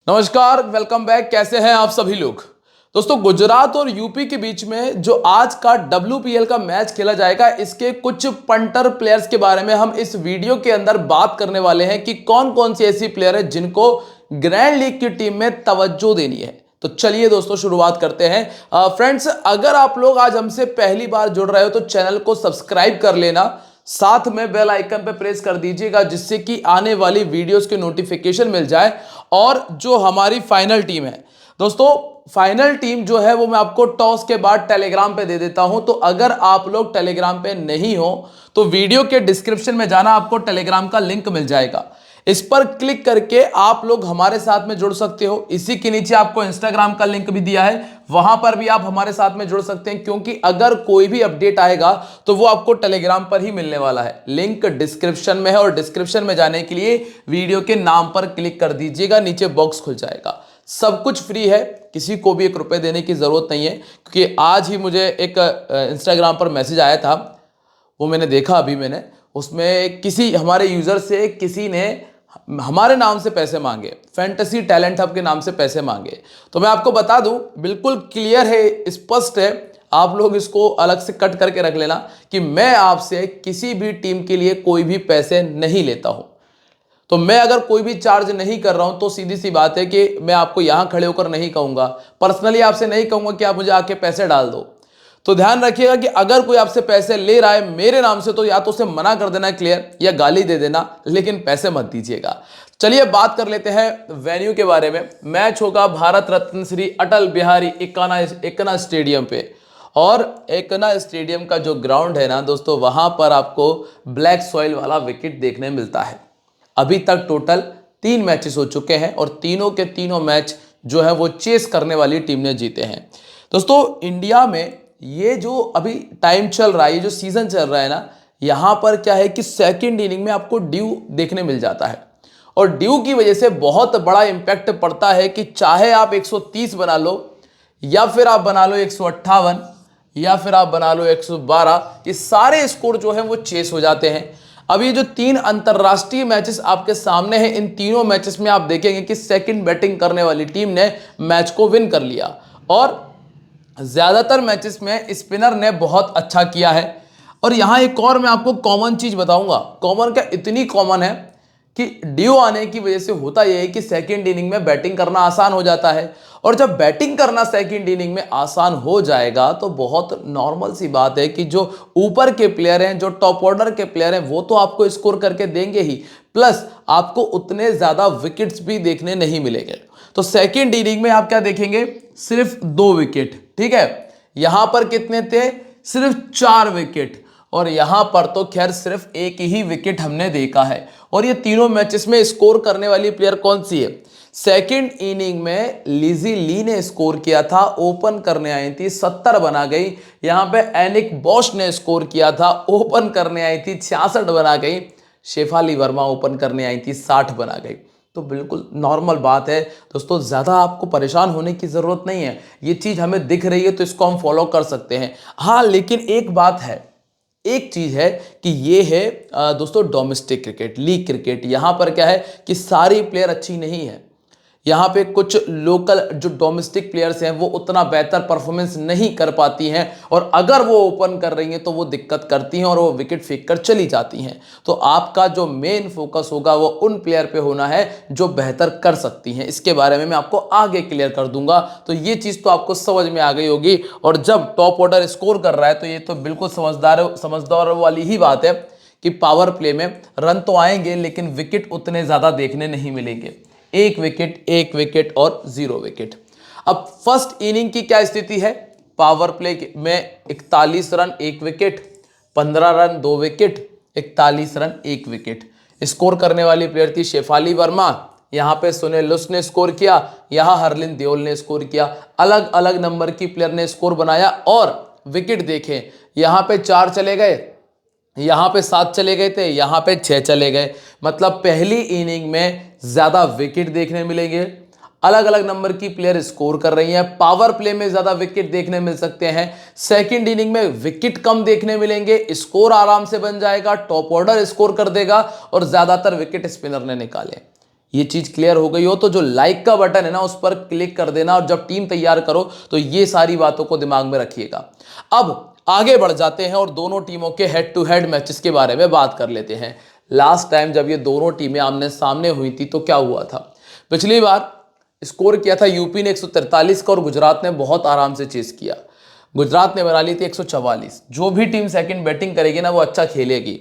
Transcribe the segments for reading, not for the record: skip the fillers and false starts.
नमस्कार, welcome back. कैसे हैं आप सभी लोग। दोस्तों, गुजरात और यूपी के बीच में जो आज का WPL का मैच खेला जाएगा, इसके कुछ पंटर प्लेयर्स के बारे में हम इस वीडियो के अंदर बात करने वाले हैं कि कौन कौन सी ऐसी प्लेयर है जिनको ग्रैंड लीग की टीम में तवज्जो देनी है। तो चलिए दोस्तों, शुरुआत करते हैं। फ्रेंड्स, अगर आप लोग आज हमसे पहली बार जुड़ रहे हो तो चैनल को सब्सक्राइब कर लेना, साथ में बेल आइकन पे प्रेस कर दीजिएगा जिससे कि आने वाली वीडियोस के नोटिफिकेशन मिल जाए। और जो हमारी फाइनल टीम है दोस्तों, फाइनल टीम जो है वो मैं आपको टॉस के बाद टेलीग्राम पे दे देता हूं। तो अगर आप लोग टेलीग्राम पे नहीं हो तो वीडियो के डिस्क्रिप्शन में जाना, आपको टेलीग्राम का लिंक मिल जाएगा। इस पर क्लिक करके आप लोग हमारे साथ में जुड़ सकते हो। इसी के नीचे आपको इंस्टाग्राम का लिंक भी दिया है, वहां पर भी आप हमारे साथ में जुड़ सकते हैं, क्योंकि अगर कोई भी अपडेट आएगा तो वो आपको टेलीग्राम पर ही मिलने वाला है। लिंक डिस्क्रिप्शन में है और डिस्क्रिप्शन में जाने के लिए वीडियो के नाम पर क्लिक कर दीजिएगा, नीचे बॉक्स खुल जाएगा। सब कुछ फ्री है, किसी को भी 1 रुपए देने की जरूरत नहीं है। क्योंकि आज ही मुझे एक इंस्टाग्राम पर मैसेज आया था, वो मैंने देखा अभी मैंने, उसमें किसी हमारे यूजर से किसी ने हमारे नाम से पैसे मांगे, फैंटेसी टैलेंट हब के नाम से पैसे मांगे। तो मैं आपको बता दूं, बिल्कुल क्लियर है, स्पष्ट है, आप लोग इसको अलग से कट करके रख लेना कि मैं आपसे किसी भी टीम के लिए कोई भी पैसे नहीं लेता हूं। तो मैं अगर कोई भी चार्ज नहीं कर रहा हूं तो सीधी सी बात है कि मैं आपको यहां खड़े होकर नहीं कहूंगा, पर्सनली आपसे नहीं कहूंगा कि आप मुझे आके पैसे डाल दो। तो ध्यान रखिएगा कि अगर कोई आपसे पैसे ले रहा है मेरे नाम से तो या तो उसे मना कर देना क्लियर, या गाली दे देना, लेकिन पैसे मत दीजिएगा। चलिए बात कर लेते हैं वेन्यू के बारे में। मैच होगा भारत रत्न श्री अटल बिहारी एकना स्टेडियम पे। और एकना स्टेडियम का जो ग्राउंड है ना दोस्तों, वहां पर आपको ब्लैक सॉइल वाला विकेट देखने मिलता है। अभी तक टोटल 3 मैचेस हो चुके हैं और तीनों के तीनों मैच जो है वो चेस करने वाली टीम ने जीते हैं। दोस्तों, इंडिया में ये जो अभी टाइम चल रहा है, ये जो सीजन चल रहा है ना, यहां पर क्या है कि सेकंड इनिंग में आपको ड्यू देखने मिल जाता है। और ड्यू की वजह से बहुत बड़ा इंपैक्ट पड़ता है कि चाहे आप 130 बना लो, या फिर आप बना लो 158, या फिर आप बना लो 112, ये सारे स्कोर जो है वो चेस हो जाते हैं। अब ये जो 3 अंतरराष्ट्रीय मैचेस आपके सामने हैं, इन तीनों मैचेस में आप देखेंगे कि सेकंड बैटिंग करने वाली टीम ने मैच को विन कर लिया। और ज्यादातर मैचेस में स्पिनर ने बहुत अच्छा किया है। और यहां एक और मैं आपको कॉमन चीज बताऊंगा। कॉमन क्या, इतनी कॉमन है कि ड्यू आने की वजह से होता यह है कि सेकंड इनिंग में बैटिंग करना आसान हो जाता है। और जब बैटिंग करना सेकंड इनिंग में आसान हो जाएगा तो बहुत नॉर्मल सी बात है कि जो ऊपर के प्लेयर हैं, जो टॉप ऑर्डर के प्लेयर हैं, वो तो आपको स्कोर करके देंगे ही, प्लस आपको उतने ज्यादा विकेट्स भी देखने नहीं मिलेंगे। तो सेकंड इनिंग में आप क्या देखेंगे, सिर्फ 2 विकेट। ठीक है, यहां पर कितने थे, सिर्फ 4 विकेट। और यहां पर तो खैर सिर्फ 1 ही विकेट हमने देखा है। और ये तीनों मैचेस में स्कोर करने वाली प्लेयर कौन सी है, सेकंड इनिंग में लिजी ली ने स्कोर किया था, ओपन करने आई थी, 70 बना गई। यहां पे एनिक बॉश ने स्कोर किया था, ओपन करने आई थी, 66 बना गई। शेफाली वर्मा ओपन करने आई थी, 60 बना गई। तो बिल्कुल नॉर्मल बात है दोस्तों, ज्यादा आपको परेशान होने की जरूरत नहीं है। ये चीज हमें दिख रही है तो इसको हम फॉलो कर सकते हैं। हाँ, लेकिन एक बात है, एक चीज है कि ये है दोस्तों डोमेस्टिक क्रिकेट, लीग क्रिकेट। यहां पर क्या है कि सारी प्लेयर अच्छी नहीं है। यहाँ पे कुछ लोकल जो डोमेस्टिक प्लेयर्स हैं वो उतना बेहतर परफॉर्मेंस नहीं कर पाती हैं, और अगर वो ओपन कर रही हैं तो वो दिक्कत करती हैं और वो विकेट फेंक कर चली जाती हैं। तो आपका जो मेन फोकस होगा वो उन प्लेयर पे होना है जो बेहतर कर सकती हैं। इसके बारे में मैं आपको आगे क्लियर कर दूंगा। तो ये चीज़ तो आपको समझ में आ गई होगी। और जब टॉप ऑर्डर स्कोर कर रहा है तो ये तो बिल्कुल समझदार वाली ही बात है कि पावर प्ले में रन तो आएंगे लेकिन विकेट उतने ज़्यादा देखने नहीं मिलेंगे। 1 विकेट और 0 विकेट। अब फर्स्ट इनिंग की क्या स्थिति है, पावर प्ले में 41 run 1 wicket, 15 run 2 wicket, 41 run 1 wicket. Score करने वाली प्लेयर थी शेफाली वर्मा, यहां पे सुनील लुस ने स्कोर किया, यहां हरलिन देओल ने स्कोर किया। अलग अलग नंबर की प्लेयर ने स्कोर बनाया। और विकेट देखें, यहां पे 4 चले गए, यहां पे 7 चले गए थे, यहां पे 6 चले गए। मतलब पहली इनिंग में ज्यादा विकेट देखने मिलेंगे। अलग अलग नंबर की प्लेयर स्कोर कर रही हैं, पावर प्ले में ज्यादा विकेट देखने मिल सकते हैं। सेकंड इनिंग में विकेट कम देखने मिलेंगे, स्कोर आराम से बन जाएगा, टॉप ऑर्डर स्कोर कर देगा और ज्यादातर विकेट स्पिनर ने निकाले। ये चीज क्लियर हो गई हो तो जो लाइक का बटन है ना उस पर क्लिक कर देना, और जब टीम तैयार करो तो ये सारी बातों को दिमाग में रखिएगा। अब आगे बढ़ जाते हैं और दोनों टीमों के हेड टू हेड मैचेस के बारे में बात कर लेते हैं। लास्ट टाइम जब ये दोनों टीमें आमने सामने हुई थी तो क्या हुआ था? पिछली बार स्कोर किया था यूपी ने 143 का और गुजरात ने बहुत आराम से चेस किया। गुजरात ने बना ली थी 144। जो भी टीम सेकंड बैटिंग करेगी ना वो अच्छा खेलेगी।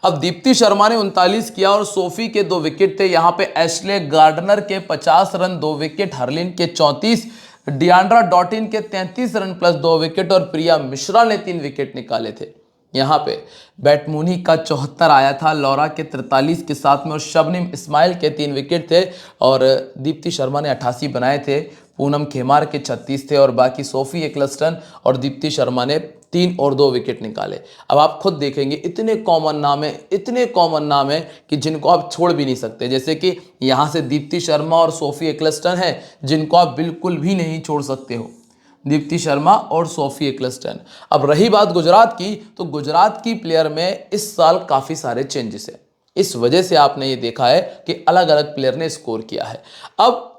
अब दीप्ति शर्मा ने 39 किया और सोफी के 2 विकेट थे। यहाँ पे एशले गार्डनर के 50 रन 2 विकेट, हरलिन के 34, डियांड्रा डॉटिन के 33 रन प्लस 2 विकेट और प्रिया मिश्रा ने 3 विकेट निकाले थे। यहाँ पे बैटमूनी का 74 आया था, लौरा के 43 के साथ में, और शबनम इस्माइल के 3 विकेट थे और दीप्ति शर्मा ने 88 बनाए थे। पूनम खेमार के 36 थे और बाकी सोफी एक्लस्टन और दीप्ति शर्मा ने 3 और 2 विकेट निकाले। अब आप खुद देखेंगे इतने कॉमन नाम है कि जिनको आप छोड़ भी नहीं सकते। जैसे कि यहाँ से दीप्ति शर्मा और सोफी एक्लस्टन है जिनको आप बिल्कुल भी नहीं छोड़ सकते हो, दीप्ति शर्मा और सोफी एक्लस्टन। अब रही बात गुजरात की, तो गुजरात की प्लेयर में इस साल काफ़ी सारे चेंजेस हैं। इस वजह से आपने ये देखा है कि अलग अलग प्लेयर ने स्कोर किया है। अब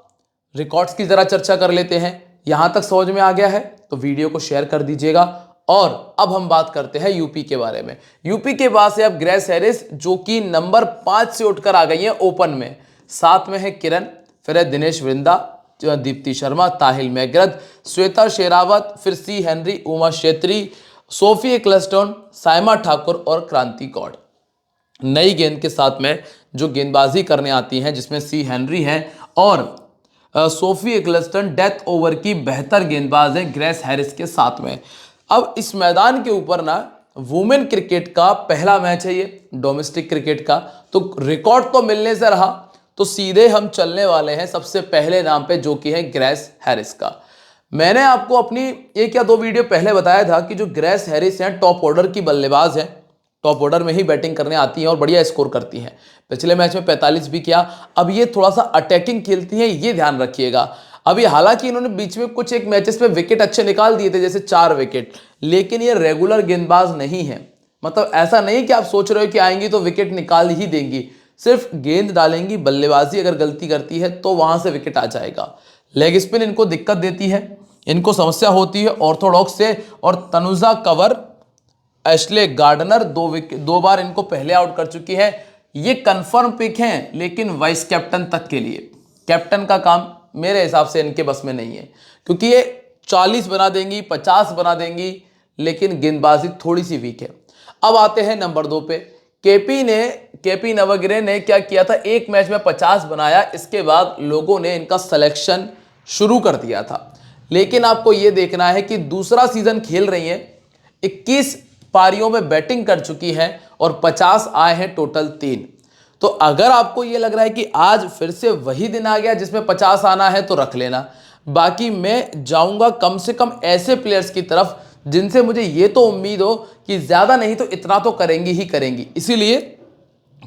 रिकॉर्ड्स की ज़रा चर्चा कर लेते हैं। यहाँ तक समझ में आ गया है तो वीडियो को शेयर कर दीजिएगा। और अब हम बात करते हैं यूपी के बारे में। यूपी के पास है अब ग्रेस हैरिस जो कि नंबर 5 से उठकर आ गई है ओपन में। साथ में है किरण, फिर है दिनेश वृंदा, दीप्ति शर्मा, ताहिल मैग्रद, श्वेता शेरावत, फिर सी हेनरी, उमा शेत्री, सोफी एक्लस्टन, साइमा ठाकुर और क्रांति गौड़। नई गेंद के साथ में जो गेंदबाजी करने आती हैं जिसमें सी हेनरी है और सोफी एक्लस्टन डेथ ओवर की बेहतर गेंदबाज है ग्रेस हैरिस के साथ में। अब इस मैदान के ऊपर ना वुमेन क्रिकेट का पहला मैच है ये, डोमेस्टिक क्रिकेट का, तो रिकॉर्ड तो मिलने से रहा, तो सीधे हम चलने वाले हैं सबसे पहले नाम पे जो कि है ग्रेस हैरिस का। मैंने आपको अपनी 1 या 2 वीडियो पहले बताया था कि जो ग्रेस हैरिस हैं टॉप ऑर्डर की बल्लेबाज हैं, टॉप ऑर्डर में ही बैटिंग करने आती हैं और बढ़िया स्कोर करती हैं। पिछले मैच में 45 भी किया। अब ये थोड़ा सा अटैकिंग खेलती हैं, ये ध्यान रखिएगा। अभी हालांकि इन्होंने बीच में कुछ एक मैचेस में विकेट अच्छे निकाल दिए थे, जैसे 4 विकेट, लेकिन ये रेगुलर गेंदबाज नहीं है। मतलब ऐसा नहीं कि आप सोच रहे हो कि आएंगी तो विकेट निकाल ही देंगी, सिर्फ गेंद डालेंगी, बल्लेबाजी अगर गलती करती है तो वहां से विकेट आ जाएगा। लेग स्पिन इनको दिक्कत देती है, इनको समस्या होती है ऑर्थोडॉक्स से। और तनुजा कंवर, एशले गार्डनर 2 बार इनको पहले आउट कर चुकी है। ये कंफर्म पिक हैं, लेकिन वाइस कैप्टन तक के लिए। कैप्टन का काम मेरे हिसाब से इनके बस में नहीं है, क्योंकि ये 40 बना देंगी, 50 बना देंगी, लेकिन गेंदबाजी थोड़ी सी वीक है। अब आते हैं नंबर 2 पे। केपी नवगिरे ने क्या किया था, एक मैच में 50 बनाया, इसके बाद लोगों ने इनका सिलेक्शन शुरू कर दिया था। लेकिन आपको ये देखना है कि दूसरा सीजन खेल रही है, 21 पारियों में बैटिंग कर चुकी हैं और 50 आए हैं टोटल 3। तो अगर आपको ये लग रहा है कि आज फिर से वही दिन आ गया जिसमें 50 आना है तो रख लेना। बाकी मैं जाऊंगा कम से कम ऐसे प्लेयर्स की तरफ जिनसे मुझे ये तो उम्मीद हो कि ज़्यादा नहीं तो इतना तो करेंगी ही करेंगी। इसीलिए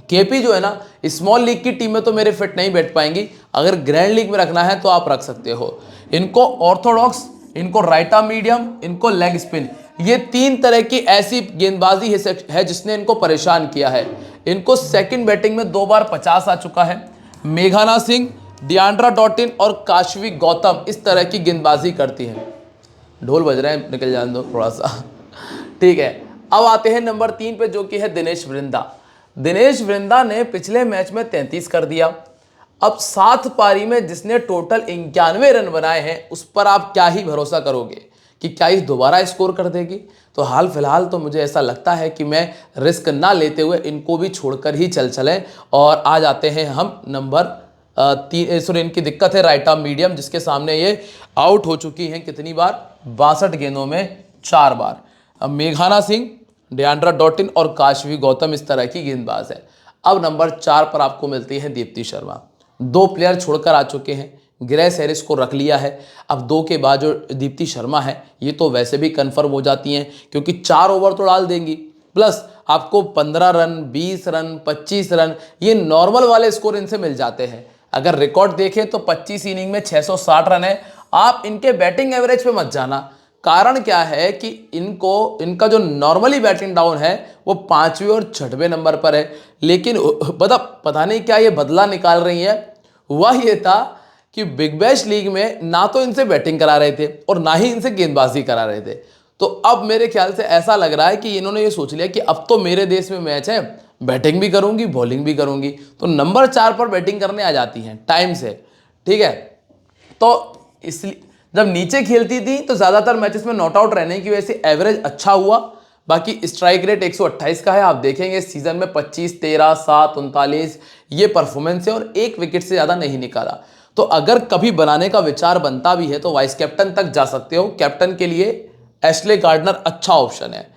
केपी जो है ना, स्मॉल लीग की टीम में तो मेरे फिट नहीं बैठ पाएंगी। अगर ग्रैंड लीग में रखना है तो आप रख सकते हो। इनको ऑर्थोडॉक्स, इनको राइट आर्म मीडियम, इनको लेग स्पिन, ये 3 तरह की ऐसी गेंदबाजी है जिसने इनको परेशान किया है। इनको सेकंड बैटिंग में 2 बार 50 आ चुका है। मेघना सिंह, डियांड्रा डॉटिन और काशवी गौतम इस तरह की गेंदबाजी करती है। ढोल बज रहे हैं, निकल जाने दो थोड़ा सा, ठीक है। अब आते हैं नंबर 3 पे जो कि है दिनेश वृंदा। दिनेश वृंदा ने पिछले मैच में 33 कर दिया। अब 7 पारी में जिसने टोटल 91 रन बनाए हैं उस पर आप क्या ही भरोसा करोगे कि क्या इस दोबारा स्कोर कर देगी। तो हाल फिलहाल तो मुझे ऐसा लगता है कि मैं रिस्क ना लेते हुए इनको भी छोड़कर ही चलें। और आ जाते हैं हम नंबर 3। सॉरी, इनकी दिक्कत है राइट आर्म मीडियम, जिसके सामने ये आउट हो चुकी हैं कितनी बार, 62 गेंदों में 4 बार। अब मेघना सिंह, डियांड्रा डॉटिन और काशवी गौतम इस तरह की गेंदबाज है। अब नंबर 4 पर आपको मिलती है दीप्ति शर्मा। 2 प्लेयर छोड़कर आ चुके हैं, ग्रेस हैरिस को रख लिया है। अब 2 के बाद जो दीप्ति शर्मा है ये तो वैसे भी कंफर्म हो जाती हैं, क्योंकि 4 ओवर तो डाल देंगी, प्लस आपको 15 रन, 20 रन, 25 रन, ये नॉर्मल वाले स्कोर इनसे मिल जाते हैं। अगर रिकॉर्ड देखें तो 25 इनिंग में 660 रन है। आप इनके बैटिंग एवरेज पे मत जाना। कारण क्या है कि इनका जो नॉर्मली बैटिंग डाउन है वो 5वें और 6वें नंबर पर है। लेकिन पता नहीं क्या ये बदला निकाल रही है। वह ये था कि बिग बैश लीग में ना तो इनसे बैटिंग करा रहे थे और ना ही इनसे गेंदबाजी करा रहे थे। तो अब मेरे ख्याल से ऐसा लग रहा है कि इन्होंने ये सोच लिया कि अब तो मेरे देश में मैच है, बैटिंग भी करूंगी बॉलिंग भी करूंगी, तो नंबर 4 पर बैटिंग करने आ जाती हैं टाइम से। ठीक है, तो इसलिए जब नीचे खेलती थी तो ज़्यादातर मैचेस में नॉट आउट रहने की वजह से एवरेज अच्छा हुआ। बाकी स्ट्राइक रेट 128 का है, आप देखेंगे इस सीजन में 25, 13, 7, 39 ये परफॉर्मेंस है और एक विकेट से ज़्यादा नहीं निकाला। तो अगर कभी बनाने का विचार बनता भी है तो वाइस कैप्टन तक जा सकते हो। कैप्टन के लिए एशले गार्डनर अच्छा ऑप्शन है।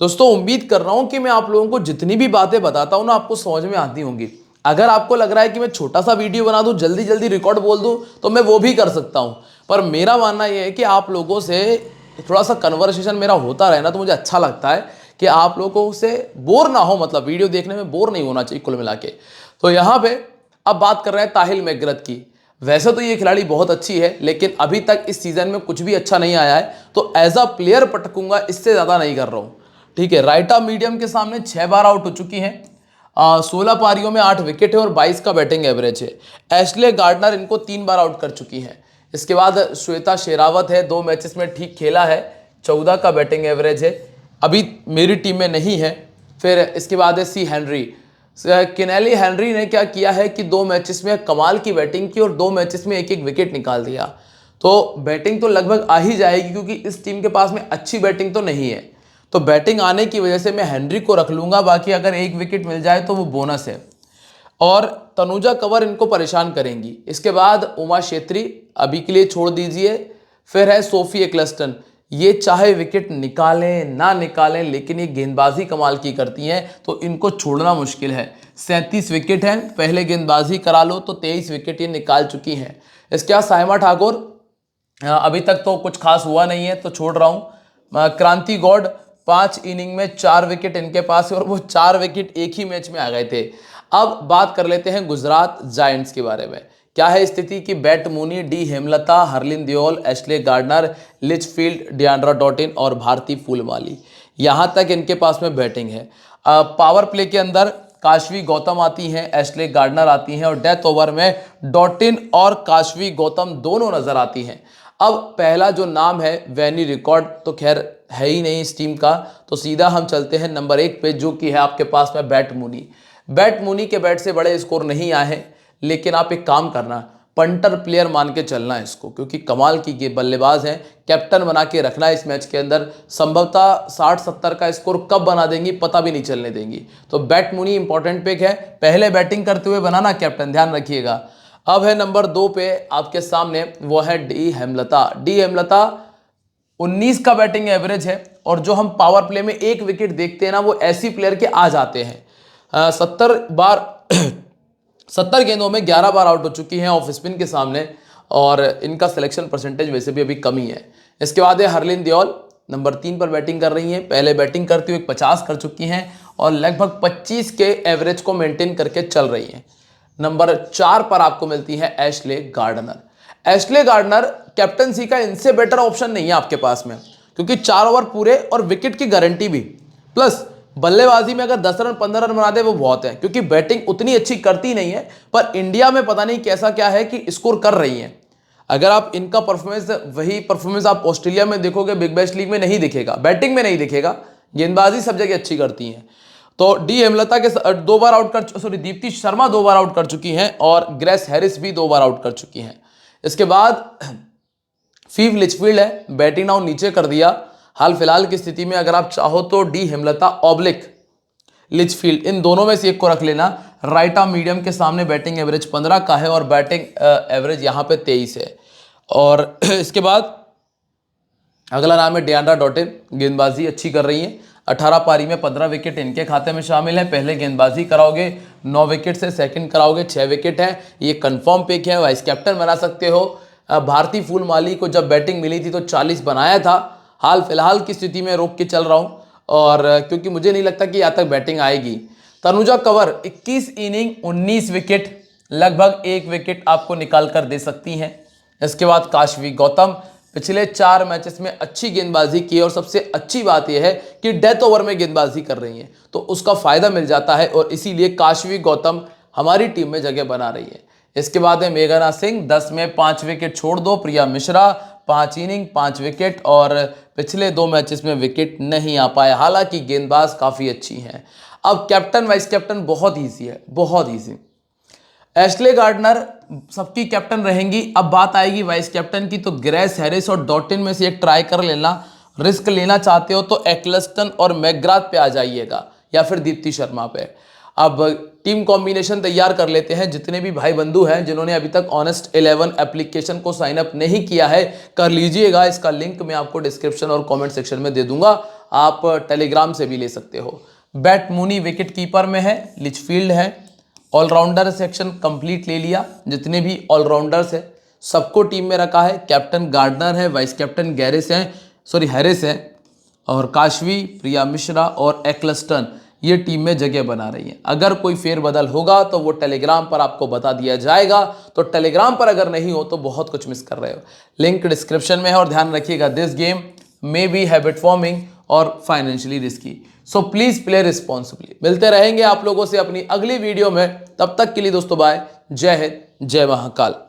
दोस्तों उम्मीद कर रहा हूं कि मैं आप लोगों को जितनी भी बातें बताता हूं ना आपको समझ में आती होंगी। अगर आपको लग रहा है कि मैं छोटा सा वीडियो बना दूं, जल्दी जल्दी रिकॉर्ड बोल दूं, तो मैं वो भी कर सकता हूं, पर मेरा मानना यह है कि आप लोगों से थोड़ा सा कन्वर्सेशन मेरा होता रहे ना तो मुझे अच्छा लगता है कि आप लोगों से बोर ना हो, मतलब वीडियो देखने में बोर नहीं होना चाहिए कुल मिला के। तो यहाँ पे अब बात कर रहे हैं ताहिल मैकग्रथ की। वैसे तो ये खिलाड़ी बहुत अच्छी है लेकिन अभी तक इस सीजन में कुछ भी अच्छा नहीं आया है, तो एज अ प्लेयर पटकूंगा, इससे ज़्यादा नहीं कर रहा हूँ। ठीक है, राइट आर्म मीडियम के सामने 6 बार आउट हो चुकी हैं, 16 पारियों में 8 विकेट है और 22 का बैटिंग एवरेज है। एशले गार्डनर इनको 3 बार आउट कर चुकी हैं। इसके बाद श्वेता शेरावत है, 2 मैचेस में ठीक खेला है, 14 का बैटिंग एवरेज है, अभी मेरी टीम में नहीं है। फिर इसके बाद है सी हेनरी। केनेली हेनरी ने क्या किया है कि 2 मैचेस में कमाल की बैटिंग की और 2 मैचेस में एक एक विकेट निकाल दिया। तो बैटिंग तो लगभग आ ही जाएगी क्योंकि इस टीम के पास में अच्छी बैटिंग तो नहीं है, तो बैटिंग आने की वजह से मैं हेनरी को रख लूंगा। बाकी अगर एक विकेट मिल जाए तो वो बोनस है। और तनुजा कंवर इनको परेशान करेंगी। इसके बाद उमा छेत्री अभी के लिए छोड़ दीजिए। फिर है सोफी एक्लस्टन, ये चाहे विकेट निकालें ना निकालें लेकिन ये गेंदबाजी कमाल की करती हैं, तो इनको छोड़ना मुश्किल है। 37 विकेट हैं, पहले गेंदबाजी करा लो तो 23 विकेट ये निकाल चुकी हैं। इसके बाद साइमा ठाकुर, अभी तक तो कुछ खास हुआ नहीं है तो छोड़ रहा हूँ। क्रांति गौड़, 5 इनिंग में 4 विकेट इनके पास है और वो 4 विकेट एक ही मैच में आ गए थे। अब बात कर लेते हैं गुजरात जायंट्स के बारे में। क्या है स्थिति कि Beth Mooney, D Hemalatha, Harleen Deol, Ashleigh Gardner, Litchfield, Deandra Dottin और भारती फूलमाली, यहाँ तक इनके पास में बैटिंग है। पावर प्ले के अंदर काशवी गौतम आती हैं, एशले गार्डनर आती हैं और डेथ ओवर में डॉटिन और काशवी गौतम दोनों नजर आती हैं। अब पहला जो नाम है वैनी रिकॉर्ड तो खैर है ही नहीं इस टीम का, तो सीधा हम चलते हैं नंबर 1 पे जो कि है आपके पास में बैट मूनी। बैट मूनी के बैट से बड़े स्कोर नहीं आए हैं, लेकिन आप एक काम करना, पंटर प्लेयर मान के चलना है इसको, क्योंकि कमाल की बल्लेबाज हैं, कैप्टन बना के रखना है इस मैच के अंदर। संभवतः 60-70 का स्कोर कब बना देंगी पता भी नहीं चलने देंगी। तो बैट मूनी इंपॉर्टेंट पिक है, पहले बैटिंग करते हुए बनाना कैप्टन, ध्यान रखिएगा। अब है नंबर 2 पे आपके सामने, वो है डी हेमलता। डी हेमलता 19 का बैटिंग एवरेज है और जो हम पावर प्ले में एक विकेट देखते हैं ना, वो ऐसी प्लेयर के आ जाते हैं। 70 गेंदों में 11 बार आउट हो चुकी हैं ऑफ स्पिन के सामने और इनका सिलेक्शन परसेंटेज वैसे भी अभी कम ही है। इसके बाद है हरलिन देओल, नंबर 3 पर बैटिंग कर रही हैं, पहले बैटिंग करते हुए 50 कर चुकी हैं और लगभग 25 के एवरेज को मेंटेन करके चल रही हैं। नंबर 4 पर आपको मिलती है Ashleigh Gardner. Ashleigh Gardner captaincy का इनसे बेटर ऑप्शन नहीं है आपके पास में, क्योंकि 4 ओवर पूरे और विकेट की गारंटी भी, प्लस बल्लेबाजी में अगर 10 रन 15 रन बना दे वो बहुत है, क्योंकि बैटिंग उतनी अच्छी करती नहीं है, पर इंडिया में पता नहीं कैसा क्या है कि स्कोर कर रही हैं। अगर आप इनका परफॉर्मेंस, वही परफॉर्मेंस आप ऑस्ट्रेलिया में देखोगे, बिग बैश लीग में नहीं दिखेगा, बैटिंग में नहीं दिखेगा, गेंदबाजी सब जगह अच्छी करती हैं। तो डी हेमलता के 2 बार आउट कर, सॉरी दीप्ति शर्मा 2 बार आउट कर चुकी हैं और ग्रेस हैरिस भी 2 बार आउट कर चुकी हैं। इसके बाद फीव लिचफील्ड है, बैटिंग नाउ नीचे कर दिया। हाल फिलहाल की स्थिति में अगर आप चाहो तो डी हेमलता ऑब्लिक लिचफील्ड, इन दोनों में से एक को रख लेना। राइट आर्म मीडियम के सामने बैटिंग एवरेज 15 का है और बैटिंग एवरेज यहाँ पे 23 है। और इसके बाद अगला नाम है डियांड्रा डॉटिन, गेंदबाजी अच्छी कर रही है, 18 पारी में 15 विकेट इनके खाते में शामिल है। पहले गेंदबाजी कराओगे 9 विकेट से, सेकंड कराओगे 6 विकेट है, ये कंफर्म पिक है, वाइस कैप्टन बना सकते हो। भारती फूलमाली को जब बैटिंग मिली थी तो 40 बनाया था, हाल फिलहाल की स्थिति में रोक के चल रहा हूँ और क्योंकि मुझे नहीं लगता कि यहाँ तक बैटिंग आएगी। तनुजा कंवर 21 इनिंग 19 विकेट, लगभग 1 विकेट आपको निकाल कर दे सकती हैं। इसके बाद काशवी गौतम पिछले 4 मैचेस में अच्छी गेंदबाजी की और सबसे अच्छी बात यह है कि डेथ ओवर में गेंदबाजी कर रही हैं, तो उसका फायदा मिल जाता है और इसीलिए काशवी गौतम हमारी टीम में जगह बना रही है। इसके बाद है मेघना सिंह, 10 में 5 विकेट छोड़ दो। प्रिया मिश्रा 5 इनिंग 5 विकेट, और पिछले 2 मैचेस में विकेट नहीं आ पाए, हालांकि गेंदबाज काफ़ी अच्छी हैं। अब कैप्टन वाइस कैप्टन बहुत ईजी है, बहुत ईजी। एशले गार्डनर सबकी कैप्टन रहेंगी। अब बात आएगी वाइस कैप्टन की, तो ग्रेस हैरिस और डॉटिन में से एक ट्राई कर लेना। रिस्क लेना चाहते हो तो एक्लस्टन और मैकग्राथ पे आ जाइएगा, या फिर दीप्ति शर्मा पे। अब टीम कॉम्बिनेशन तैयार कर लेते हैं। जितने भी भाई बंधु हैं जिन्होंने अभी तक ऑनेस्ट 11 एप्लीकेशन को साइन अप नहीं किया है, कर लीजिएगा। इसका लिंक मैं आपको डिस्क्रिप्शन और कमेंट सेक्शन में दे दूंगा, आप टेलीग्राम से भी ले सकते हो। बैट मूनी विकेट कीपर में है, लिचफील्ड है। ऑलराउंडर सेक्शन कंप्लीट ले लिया, जितने भी ऑलराउंडर्स है सबको टीम में रखा है। कैप्टन गार्डनर है, वाइस कैप्टन हैरिस है, और काशवी, प्रिया मिश्रा और एक्लस्टन ये टीम में जगह बना रही है। अगर कोई फेरबदल होगा तो वो टेलीग्राम पर आपको बता दिया जाएगा, तो टेलीग्राम पर अगर नहीं हो तो बहुत कुछ मिस कर रहे हो। लिंक डिस्क्रिप्शन में है। और ध्यान रखिएगा, this game may be habit forming और financially risky, so please play responsibly. मिलते रहेंगे आप लोगों से अपनी अगली वीडियो में, तब तक के लिए दोस्तों बाय, जय हिंद, जय महाकाल।